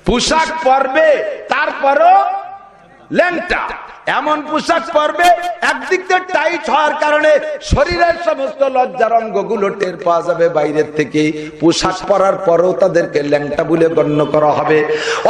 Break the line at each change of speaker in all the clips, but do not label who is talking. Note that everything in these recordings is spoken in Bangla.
পোশাক পরবে তারপরও ল্যাংটা, এমন পোশাক পরবে একদিক থেকে টাইট হওয়ার কারণে শরীরের সমস্ত লজ্জার অঙ্গগুলো টের পাওয়া যাবে বাইরের থেকে। পোশাক পরার পরেও তাদেরকে ল্যাংটা বলে গণ্য করা হবে।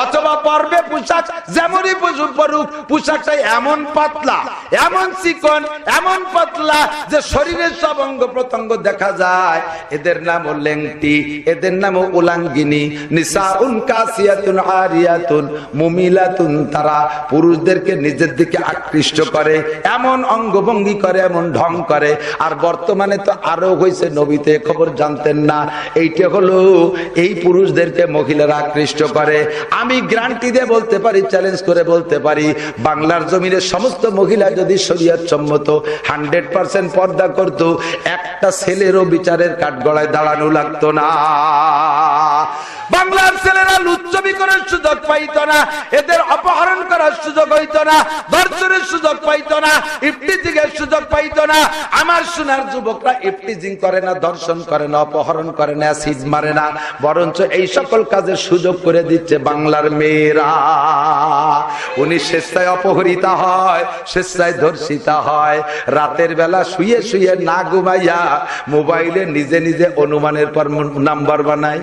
অথবা পরবে পোশাক যেমনই পরুক, পোশাকটা এমন পাতলা, এমন চিকন, এমন পাতলা যে শরীরের সব অঙ্গ প্রত্যঙ্গ দেখা যায়। এদের নাম ল্যাংটি, এদের নাম উলাঙ্গিনী। নিসাউন কাসিয়াতুন আরিয়াতুন মুমিলাতুন, তারা পুরুষদেরকে নিজের দিকে আকৃষ্ট করে, এমন অঙ্গভঙ্গি করে, এমন ঢং করে। আর বর্তমানে তো আরো হয়েছে, নবীতে খবর জানতেন না। এইটা হলো এই পুরুষদেরকে মহিলারা আকৃষ্ট করে। আমি গ্যারান্টি দিয়ে বলতে পারি, চ্যালেঞ্জ করে বলতে পারি, বাংলার জমিনের সমস্ত মহিলা যদি শরীয়ত সম্মত 100% পর্দা করত, একটা ছেলেরও বিচারের কাঠগড়ায় দাঁড়ানো লাগতো না। বাংলার ছেলেরা লুচ্ছবি করার সুযোগ পাইতো না, এদের অপহরণ করার সুযোগ হইতো না, ধর্ষণের সুযোগ পাইতো না, ইফটিজিং এর সুযোগ পাইতো না। আমার সোনার যুবকরা ইফটিজিং করে না, ধর্ষণ করে না, অপহরণ করে না, সিজ মারে না, বরঞ্চ এই সকল কাজের সুযোগ করে দিচ্ছে বাংলার মেয়েরা। উনি স্বেচ্ছায় অপহরিতা হয়, স্বেচ্ছায় ধর্ষিতা হয়, রাতের বেলা শুয়ে শুয়ে না ঘুমাইয়া মোবাইলে নিজে নিজে অনুমানের পর নাম্বার বানায়।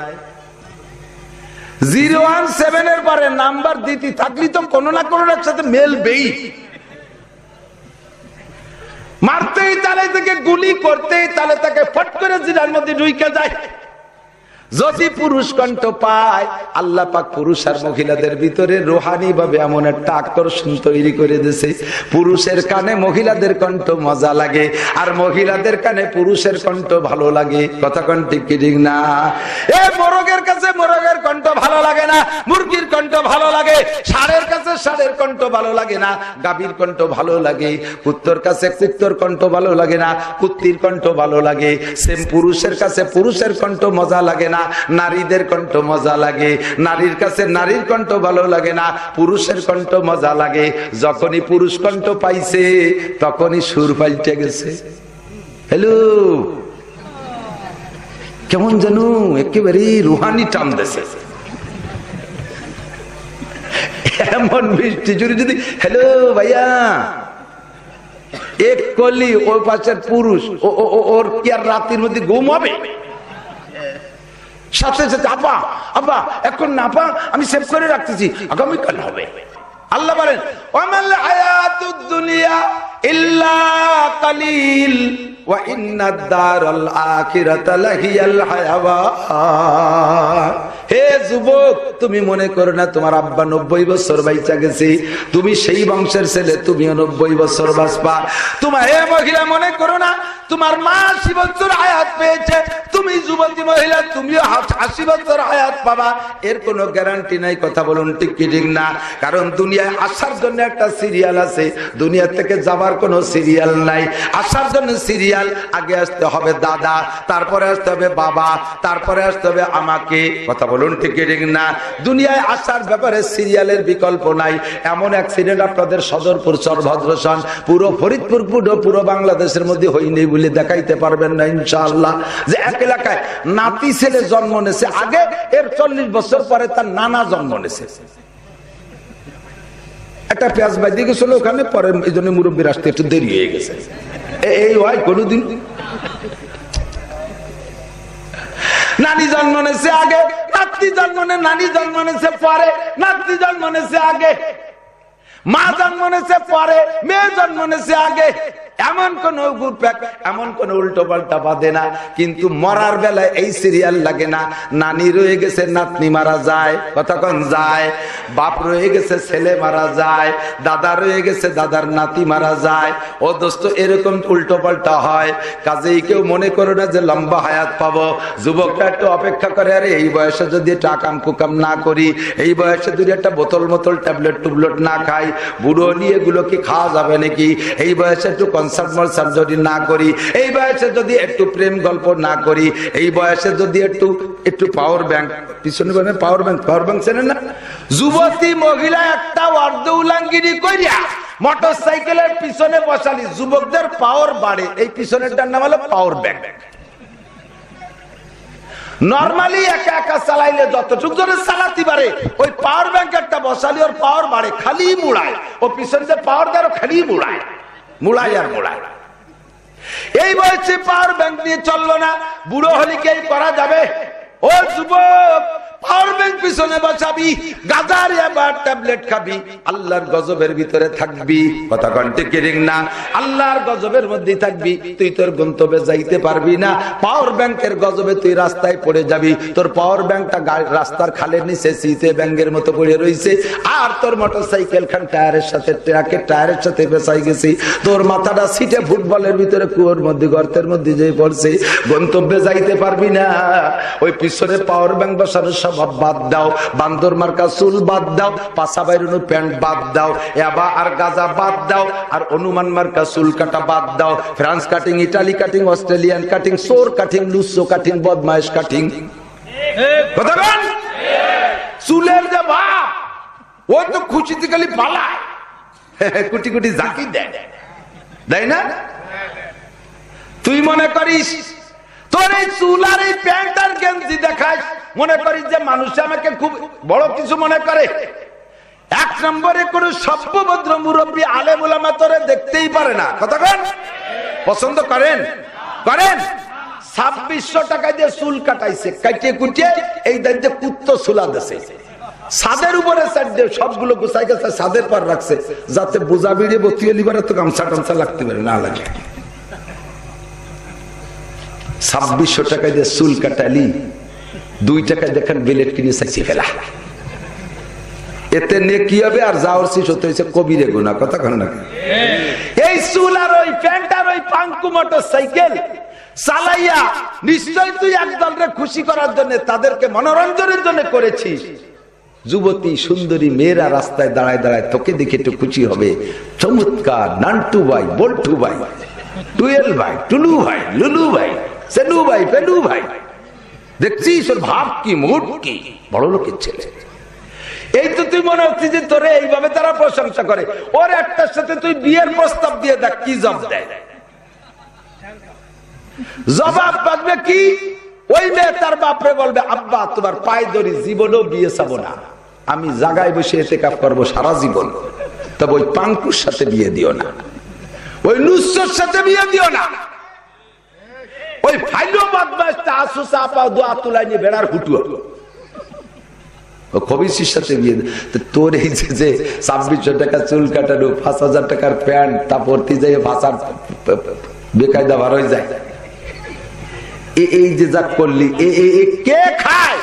017 এর পরে নাম্বার দিতে থাকলে তো কোনো না কোনো সাথে মেলবেই। মারতেই তালে থেকে গুলি করতেই তালে তাকে ফট করে জিরার মধ্যে ঢুকে যায়। যদি পুরুষ কণ্ঠ পায়, আল্লাহ পাক পুরুষ আর মহিলাদের ভিতরে রুহানি ভাবে এমন একটা আকর্ষণ তৈরি করে দিয়েছে। পুরুষের কানে মহিলাদের কণ্ঠ মজা লাগে, আর মহিলাদের কানে পুরুষের কণ্ঠ ভালো লাগে। কথা কোন ঠিক কি ঠিক না? এ মোরগের কাছে মোরগের কণ্ঠ ভালো লাগে না, মুরগির কণ্ঠ ভালো লাগে, ষাঁড়ের কাছে ষাঁড়ের কণ্ঠ ভালো লাগে না, গাভীর কণ্ঠ ভালো লাগে, কুত্তর কাছে কুত্তর কণ্ঠ ভালো লাগে না, কুত্তির কণ্ঠ ভালো লাগে। সেম পুরুষের কাছে পুরুষের কণ্ঠ মজা লাগে না, নারীদের কণ্ঠ মজা লাগে। নারীর কাছে নারীর কণ্ঠ ভালো লাগে না, পুরুষের কণ্ঠ মজা লাগে। যখনই পুরুষ কণ্ঠ পাইছে তখনই সুর পাল্টে গেছে। হ্যালো, কেমন জানো একেবারে রুহানি টান দেশে। এমন বৃষ্টি জুড়ে যদি হ্যালো ভাইয়া এক কলি, ওই পাশের পুরুষ ওর কি আর রাতের মধ্যে ঘুম হবে? সাথে সাথে আপা আপা এখন না আপা, আমি সেভ করে রাখতেছি, আগামীকাল হবে। আল্লাহ বলেন ওয়ামাল হায়াতুদ দুনিয়া ইল্লা কালিল ওয়া ইন্নাদ দারাল আখিরাতা লাহিয়াল হায়াওয়ান। হে যুবক, তুমি মনে করো না তোমার আব্বা 90 বছর বাইচা গেছে, তুমি সেই বংশের ছেলে, তুমিও 90 বছর বাঁচবা। তোমার হে মহিলা মনে করো না তোমার মা 80 বছর হায়াত পেয়েছে, তুমি যুবতী মহিলা তুমিও 80 বছর হায়াত পাবা। এর কোনো গ্যারান্টি নাই। কথা বলুন ঠিক কি ঠিক না? কারণ দুনিয়ায় আসার জন্য একটা সিরিয়াল আছে, দুনিয়া থেকে যাবার কোনো সিরিয়াল নাই। আসার জন্য সিরিয়াল, আগে আসতে হবে দাদা, তারপরে আসতে হবে বাবা, তারপরে আসতে হবে আমাকে। কথা বলুন ঠিক কি ঠিক না? দুনিয়ায় আসার ব্যাপারে সিরিয়ালের বিকল্প নাই। এমন অ্যাক্সিডেন্ট আপনাদের সদরপুর, চরভদ্রসন, পুরো ফরিদপুর, পুরো বাংলাদেশের মধ্যে হয়নি বলে দেখাইতে পারবেন না ইনশাআল্লাহ। যে এক এলাকায় নাতি ছেলে জন্ম নেছে, আগে এর 40 বছর পরে তার নানা জন্ম নেছে। একটা পেঁয়াজ বাইদি গেছিল ওখানে, পরে এই জন্য মুরব্বীর আসতে একটু দেরি হয়ে গেছে। এই হয় কোনদিন নানি জন্ম নেছে আগে, নাতি জন্ম নে, নানি জন্ম নেছে পরে, নাতি জন্ম নেছে আগে, মা জন্ম নেছে পরে, মেয়ে জন্ম নেছে আগে। এমন কোন এমন কোন উল্টো পাল্টা বাঁধে না। কিন্তু মরার বেলায় এই সিরিয়াল লাগে না। নানি রয়ে গেছে, নাতনি মারা যায়, কতক্ষণ যায়। বাপ রয়ে গেছে, ছেলে মারা যায়। দাদা রয়ে গেছে, দাদার নাতি মারা যায়। ও দোস্ত, এরকম উল্টো পাল্টা হয়। কাজেই কেউ মনে করো না যে লম্বা হায়াত পাবো। যুবকটা একটু অপেক্ষা করে, আরে এই বয়সে যদি একটা আকাম কুকাম না করি, এই বয়সে যদি একটা বোতল ট্যাবলেট টুবলেট না খাই, বুড়ো নিয়ে এগুলো কি খাওয়া যাবে নাকি? এই বয়সে একটু কনসার্ট যদি না করি, এই বয়সে যদি একটু প্রেম গল্প না করি, এই বয়সে যদি একটু পাওয়ার ব্যাংক পিছনে পাওয়ার ব্যাংক চেনেন না? যুবতী মহিলা একটা অর্ধ উলাঙ্গিনী কইরা মোটরসাইকেলের পিছনে বসালি, যুবকদের পাওয়ার বাড়ে। এই পিছনেরটার নাম হলো পাওয়ার ব্যাংক। নরমালি একা একা চালাইলে যতটুকু জোরে চালাতে পারে, ওই পাওয়ার বসালি ওর পাওয়ার বাড়ে, খালি মুড়ায়। ও পিছন দিয়ে পাওয়ার দেয়, খালি মুড়ায় আর মুড়ায়। এই বয়সে পাওয়ার ব্যাংক নিয়ে চললো না, বুড়ো হলে কি করা যাবে? ও যুবক, পাওয়ার ব্যাংক পিছনে বসাবি, গাজার এবার ট্যাবলেট খাবি, আল্লাহর গজবের ভিতরে থাকবি। কথা কন্টে কিরিং না, আল্লাহর গজবের মধ্যে থাকবি, তুই তোর গন্তব্যে যাইতে পারবি না। পাওয়ার ব্যাংকের গজবে তুই রাস্তায় পড়ে যাবি। তোর পাওয়ার ব্যাংকটা রাস্তার খালের নিচে শীতে ব্যাংকের মতো পড়ে রয়েছে, আর তোর মোটরসাইকেল খান টায়ারের সাথে, ট্রাকের টায়ারের সাথে বেঁচাই গেছি। তোর মাথাটা সিটে ফুটবলের ভিতরে কুয়োর মধ্যে, গর্তের মধ্যে যে পড়ছে, গন্তব্যে যাইতে পারবি না। ওই পিছনে পাওয়ার ব্যাংক বসানোর সব বাদ দাও, বান্দর মার্কা চুল বাদ দাও, পাশা বাইরুনো প্যান্ট বাদ দাও, এবা আর গাজা বাদ দাও, আর অনুমান মার্কা চুল কাটা বাদ দাও। France cutting, Italy cutting, Australian cutting, সোর কাটিং, লুসো কাটিং, বদমাইশ কাটিং। চুলের যে বাপ, ও তো খুশিতে খালি পালায়, কুটি কুটি জাকি দেয় না? তুই মনে করিস তোর এই চুল আর এই প্যান্ট আর গেঞ্জি দেখায় মনে করিস যে মানুষ আমাকে খুব বড় কিছু মনে করে? এক নম্বরে কোন সভ্যভদ্র মুরব্বী আলেম ওলামা তোরে দেখতেই পারে না। কতক্ষণ পছন্দ করেন? 2600 টাকা দিয়ে চুল কাটাইছে, কাটিয়ে কুটিয়ে এই দায়িত্বে কুত্তো চুলা দেশে, ছাদের উপরে সবগুলো গুছাই গেছে, ছাদের পার রাখছে, যাতে বোঝা বেরিয়ে বতিয়ে লিবারে তো গামছা টামছা লাগতে পারে না লাগে। 2600 টাকা দিয়ে চুল কাটালি, 2 টাকা দেখেন বিলেট কিনে চাইছি ফেলা, এতে নিয়ে কি হবে? আর যাওয়ার শেষ হতে হয়েছে কবিরে গুণা। কথা কেন না? এই চুল আর ওই প্যান্ট আর ওই পাঙ্কু মোটর সাইকেল চালাইয়া নিশ্চয় তুই একদলকে খুশি করার জন্য, তাদেরকে মনোরঞ্জনের জন্য করেছিস। যুবতী সুন্দরী মেয়েরা রাস্তায় দাঁড়ায় দাঁড়ায় তোকে দেখে একটু খুশি হবে, চমৎকার, নান্টু ভাই, বল্টু ভাই, টুয়েল ভাই, টুলু ভাই, লুলু ভাই, সেলু ভাই, পেলু ভাই, দেখছিস ওর ভাব কি, মুড কি, বড় লোকের ছেলে। এই তো তুই মনে হচ্ছে যে তোরে এইভাবে তারা প্রশংসা করে। ওর একটার সাথে তুই বিয়ের প্রস্তাব দিয়ে দেখ, কি জবাব দেয়? জবাব পাবে কি? ওই মেয়ে তার বাপরে বলবে, আব্বা তোমার পায়ে ধরি, জীবনেও বিয়ে চাবো না, আমি জায়গায় বসে এতেকাফ করবো সারা জীবন, তবে ওই পাঙ্কুর সাথে বিয়ে দিও না, ওই লুচ্চর সাথে বিয়ে দিও না, ওই ফাইলো বদমাইশটা আসু চাপা দোয়া তুলাই নিয়ে বেড়ার হুটুয়া খবিসির সাথে বিয়ে। তোর এই যে 2600 টাকা চুল কাটানো, 5000 টাকার প্যান্ট, তারপর যাই ভাষার বেকায়দা বার হয়ে যায়, এই যে যা করলি, কে খায়?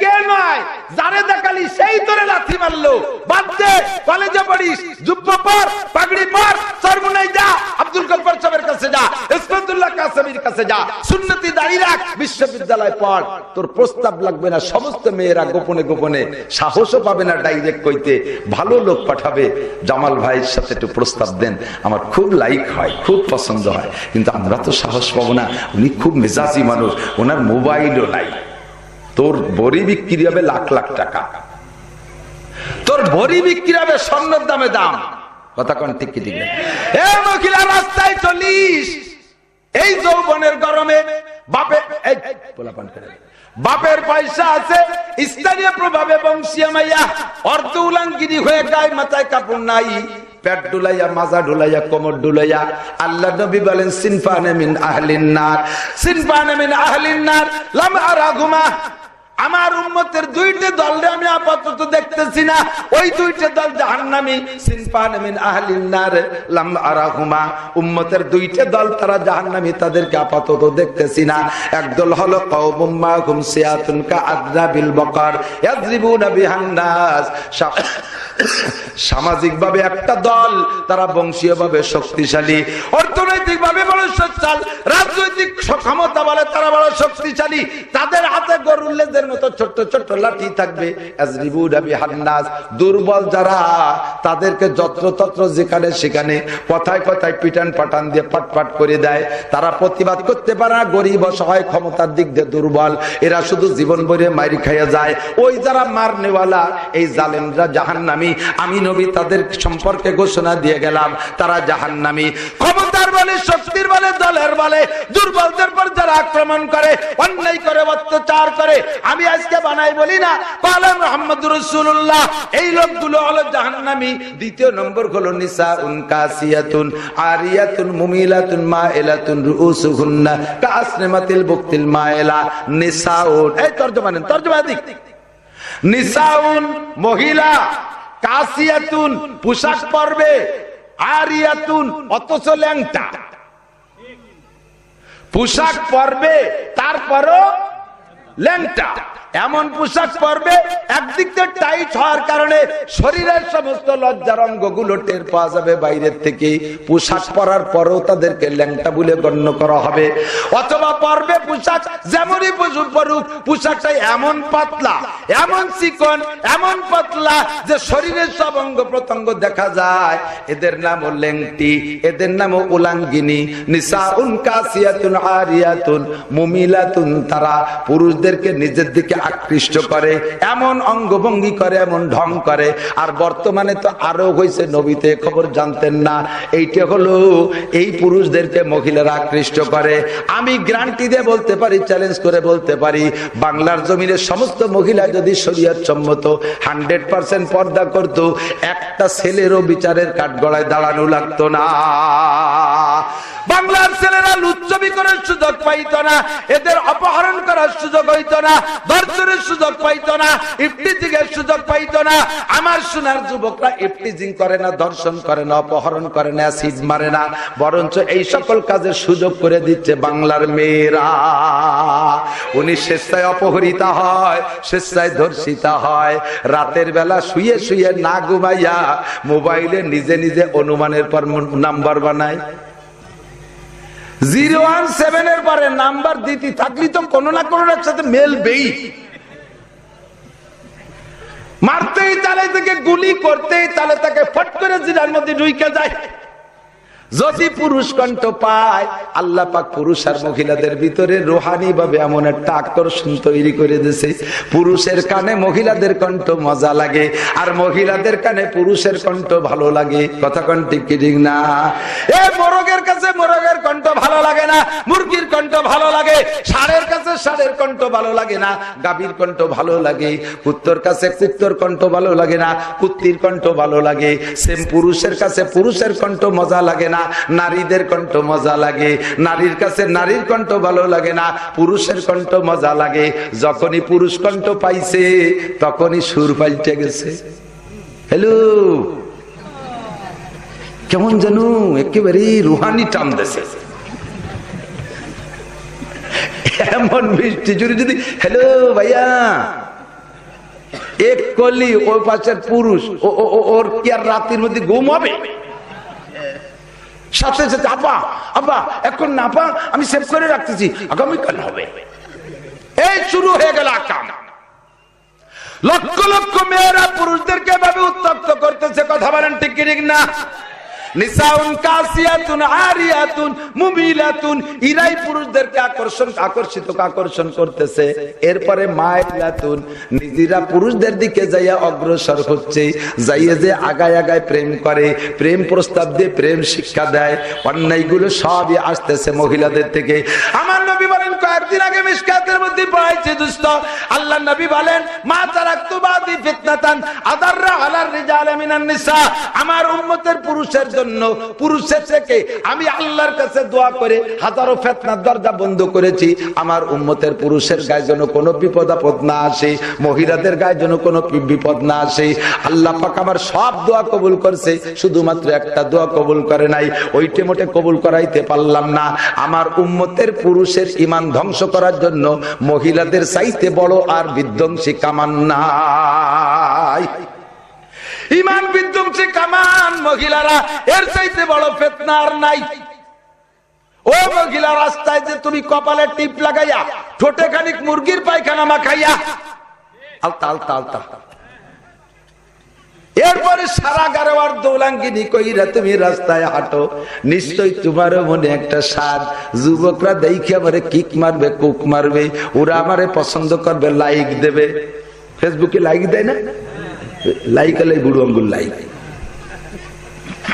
কে নয়, যারে দেখালি সেই তোরে লাথি মারলো। বাদ দে, কলেজে পড়িস, জুব্বা পর, পাগড়ি পর, সরমুনাই যা, আব্দুল গফফার সাহেবের কাছে যা, ইসমাতুল্লাহ কাসেমীর কাছে যা, সুন্নতি দাড়ি রাখ, বিশ্ববিদ্যালয় পড়, তোর প্রস্তাব লাগবে না। সমস্ত মেয়েরা গোপনে গোপনে, সাহসও পাবে না ডাইরেক্ট কইতে, ভালো লোক পাঠাবে, জামাল ভাইয়ের সাথে একটু প্রস্তাব দেন, আমার খুব লাইক হয়, খুব পছন্দ হয়, কিন্তু আমরা তো সাহস পাবো না, উনি খুব মেজাজি মানুষ, ওনার মোবাইলও নাই। তোর বড়ি বিক্রি হবে লাখ লাখ টাকা, তোর বড়ি বিক্রি হবে স্বর্ণের দামে দাম। কথা কোন ঠিক কি ঠিক না? এ মহিলা রাস্তায় চলিস, এই যৌবনের গরমে বাপের পয়সা আছে, স্থানীয় প্রভাবে বংশীয় মাইয়া অর্ধ উলাঙ্গিনী হয়ে গায়ে মাথায় কাপড় নাই, পেট ডুলাইয়া, মাজা ডুলাইয়া, কোমর ডুলাইয়া। আল্লাহ নবী বলেন, সিনফানে মিন আহলিন নার, সিনফানে মিন আহলিন নার লাম আরাহুমা। আমার উম্মতের 2টা দলরে আমি আপাতত দেখতেছি না, ওই 2টা দল জাহান্নামী। সিনফানে মিন আহলিন নার লাম আরাহুমা, উম্মতের 2টা দল তারা জাহান্নামী, তাদেরকে আপাতত দেখতেছি না। একদল হলো কওমুম মাহুম সিয়াতুন কাআযরাবিল বাকার ইয়াযরিবুনা বিহান নাস, সামাজিক ভাবে একটা দল, তারা বংশীয় ভাবে শক্তিশালী, অর্থনৈতিক ভাবে বড় সচ্ছল, রাজনৈতিক ক্ষমতা বলে তারা বড় শক্তিশালী, তাদের হাতে গরুর লেজের মতো ছোট্ট ছোট্ট লাঠি থাকবে। ইয়াযরিবুনা বিহান নাস, দুর্বল যারা, তাদেরকে যত্রতত্র যেখানে সেখানে কথায় কথায় পিটান পাটান দিয়ে পাটপাট করে দেয়, তারা প্রতিবাদ করতে পারে না। গরিব অসহায়, ক্ষমতার দিক দিয়ে দুর্বল, এরা শুধু জীবন ভরে মাইর খাইয়া যায়। ওই যারা মারনেওয়ালা, এই জালেমরা জাহান্নামী, জাহান্নামী। আমি নবী তাদের সম্পর্কে ঘোষণা দিয়ে গেলাম তারা জাহান্নামী। ক্ষমতার বলে, শক্তির বলে, দলের বলে, দুর্বলদের পর যারা আক্রমণ করে, অন্যায় করে, অত্যাচার করে, আমি আজকে বানাই বলি না, বলেন মুহাম্মদুর রাসূলুল্লাহ, এই লোকগুলো হলো জাহান্নামী। দ্বিতীয় নম্বর হলো নিসাউন কাসিয়াতুন আরিয়াতুন মুমিলাতুন মাইলাতুন রুউসুহুন্না কাসনামাতিল বুকতিল মাইলা। নিসাউন, এই তরজমা নেন, তরজমা দিক। নিসাউন মহিলা, কাসিয়াতুন পোশাক পরবে, আরিয়াতুন অথচ ল্যাংটা, পোশাক পরবে তারপরও ল্যাংটা। এমন পোশাক পরবে একদিক থেকে টাইট হওয়ার কারণে শরীরের সমস্ত লজ্জার অঙ্গগুলো টের পাওয়া যাবে বাইরের থেকে। পোশাক পরার পরেও তাদেরকে ল্যাংটা বলে গণ্য করা হবে। অথবা পরবে পোশাক যেমনই পরুক, পোশাকটা এমন পাতলা, এমন চিকন, এমন পাতলা যে শরীরের সব অঙ্গ প্রত্যঙ্গ দেখা যায়। এদের নাম ল্যাংটি, এদের নাম উলাঙ্গিনী। নিসাউন কাসিয়াতুন আরিয়াতুন মুমিলাতুন, তারা পুরুষদেরকে নিজের দিকে আকৃষ্ট করে, এমন অঙ্গভঙ্গি করে, এমন ঢং করে। আর বর্তমানে তো আরো হয়েছে, নবীতে খবর জানতেন না। এইটা হলো এই পুরুষদেরকে মহিলারা আকৃষ্ট করে। আমি গ্যারান্টি দিয়ে বলতে পারি, চ্যালেঞ্জ করে বলতে পারি, বাংলার জমিনের সমস্ত মহিলা যদি শরীয়ত সম্মত 100% পর্দা করত, একটা ছেলেরও বিচারের কাঠগড়ায় দাঁড়ানো লাগতো না। বাংলার ছেলেরা লুচ্ছবি করার সুযোগ পাইত না, এদের অপহরণ করার সুযোগ হইত না, ধর্ষণের সুযোগ পাইত না, ইফটিজিং এর সুযোগ পাইত না। আমার সোনার যুবকরা ইফটিজিং করে না, ধর্ষণ করে না, অপহরণ করে না, অ্যাসিড মারে না, বরঞ্চ এই সকল কাজের সুযোগ করে দিচ্ছে বাংলার মেয়েরা। উনি স্বেচ্ছায় অপহরিতা হয়, স্বেচ্ছায় ধর্ষিতা হয়, রাতের বেলা শুয়ে শুয়ে না ঘুমাইয়া মোবাইলে নিজে নিজে অনুমানের পর নাম্বার বানায়। 017 এর পরে নাম্বার দিতে থাকলি তো কোনো না কোনো সাথে মেলবেই। মারতেই তালে থেকে গুলি করতেই তালে তাকে ফট করে জিরার মধ্যে ঢুকে যায়। যদি পুরুষ কণ্ঠ পায়, আল্লাহ পাক পুরুষ আর মহিলাদের ভিতরে রোহানি ভাবে এমন একটা আকর্ষণ তৈরি করে দিয়েছে। পুরুষের কানে মহিলাদের কণ্ঠ মজা লাগে, আর মহিলাদের কানে পুরুষের কণ্ঠ ভালো লাগে। কথা কোন ঠিক কি ঠিক না? এই মোরগের কাছে মোরগের কণ্ঠ ভালো লাগে না, মুরগির কণ্ঠ ভালো লাগে, ষাঁড়ের কাছে ষাঁড়ের কণ্ঠ ভালো লাগে না, গাভীর কণ্ঠ ভালো লাগে, কুত্তর কাছে কুত্তর কণ্ঠ ভালো লাগে না, কুত্তির কণ্ঠ ভালো লাগে। সেম পুরুষের কাছে পুরুষের কণ্ঠ মজা লাগে না, নারীদের কণ্ঠ মজা লাগে। নারীর কাছে নারীর কণ্ঠ ভালো লাগে না, পুরুষের কণ্ঠ মজা লাগে। যখনই পুরুষ কণ্ঠ পাইছে তখনই সুর পাল্টে গেছে। হ্যালো, কেমন জানো একেবারে রুহানি টান দেছে। এমন বৃষ্টি জুড়ে যদি হ্যালো ভাইয়া এক কলি, ওই পাশের পুরুষ, ওর কি আর রাতের মধ্যে ঘুম হবে? সাথে সাথে আপা আপা এখন না আপা, আমি সেভ করে রাখতেছি, আগামীকাল হবে। এই শুরু হয়ে গেল আকাম। লক্ষ লক্ষ মেয়েরা পুরুষদেরকে ভাবে উত্তপ্ত করতেছে। কথা বলেন ঠিক কি ঠিক না? নিসাউন কাসিয়াতুন আরিয়াতুন মুমিলাতুন, ইরাই পুরুষদেরকে আকর্ষণ করতেছে। এরপরে মাইলাতুন, নিজেরা পুরুষদের দিকে যাইয়া অগ্রসর হচ্ছে, যাইয়া যে আগায় আগায় প্রেম করে, প্রেম প্রস্তাব দিয়ে প্রেম শিক্ষা দেয়। অন্যায়গুলো সবই আসতেছে মহিলাদের থেকে। আমার নবী বলেন, কয়েকদিন আগে মিশকাতের মধ্যে পড়াইছে দোস্ত, আল্লাহ নবী বলেন, মা তারাকতু বাদি ফিতনাতান আদাররা আলার রিজাল মিনান নিসা, আমার উম্মতের পুরুষের জন্য, পুরুষের থেকে আমি আল্লাহর কাছে দোয়া করে হাজারো ফিতনার দরজা বন্ধ করেছি। আমার উম্মতের পুরুষের গায়ে যেন কোনো বিপদ আপদ না আসে, মহিলাদের গায়ে যেন কোনো বিপদ না আসে। আল্লাহ পাক আমার সব দোয়া কবুল করছে, শুধুমাত্র একটা দোয়া কবুল করে নাই, ওইটে মোটে কবুল করাইতে পারলাম না। আমার উম্মতের পুরুষের ঈমান ধ্বংস করার জন্য মহিলাদের চাইতে বড় আর বিধ্বংসী কামান নাই। ঈমান বিধ্বংসী কামান মহিলারা, এর চাইতে বড় ফিতনা আর নাই। ও মহিলা, রাস্তায় যে তুমি কপালে টিপ লাগাইয়া, ঠোঁটে খানিক মুরগির পায়খানা মাখাইয়া আলতা আলতা আলতা, এরপরে সারা গারোয়ার দৌলাঙ্গিনী কইরা তুমি রাস্তায় হাঁটো, নিশ্চয় তোমারও মনে একটা স্বাদ। যুবকরা দেখে আমারে কিক মারবে, কুক মারবে, ওরা আমারে পছন্দ করবে, লাইক দেবে। ফেসবুকে লাইক দেয় না? লাইক আলাই বুড়ো আঙ্গুল লাইক।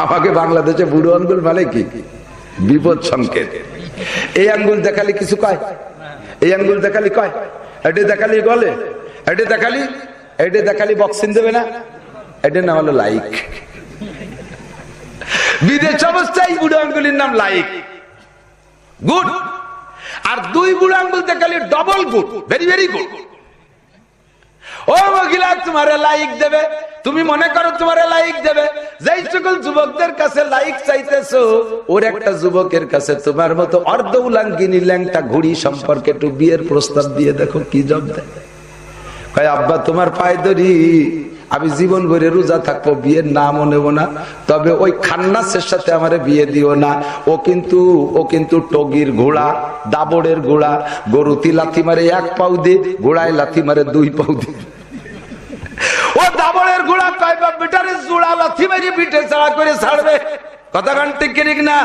আমাকে বাংলাদেশে বুড়ো আঙ্গুল মানে কি? বিপদ সংকেত। এই আঙ্গুল দেখালি কিছু কয়, এই আঙ্গুল দেখালি কয়, এটা দেখালি বলে, এটা দেখালি বক্সিং দেবে না, এটা না হলো লাইক। বিদেশ অবস্থায় বুড়ো আঙ্গুলির নাম লাইক, গুড। আর দুই বুড়ো আঙ্গুল দেখালি double good, very very good. ও মহিলা তোমারে লাইক দেবে, তুমি মনে করো তোমারে লাইক দেবে। যেই সকল যুবকদের কাছে লাইক চাইতেছো, ওর একটা যুবকের কাছে তোমার মতো অর্ধ উলাঙ্গিনী ল্যাংটা ঘুড়ি সম্পর্কে একটু বিয়ের প্রস্তাব দিয়ে দেখো কি জব দেয়। কয় আব্বা তোমার পায়ে ধরি, আমি জীবন ভরে রোজা থাকবো, বিয়ের নামও নেব না, তবে ওই খান্নাসের সাথে আমারে বিয়ে দিও না। ও কিন্তু টগির ঘোড়া, দাবড়ের ঘোড়া, গরুতি লাথি মারে 1 পাউ দিয়ে, ঘোড়ায় লাথি মারে 2 পাউ দিয়ে। ও দাবড়ের ঘোড়া কয় বা বেটারে জোড়া লাথি মারি পিঠে ছাড়া করে ছাড়বে। কথা গান ঠিক না?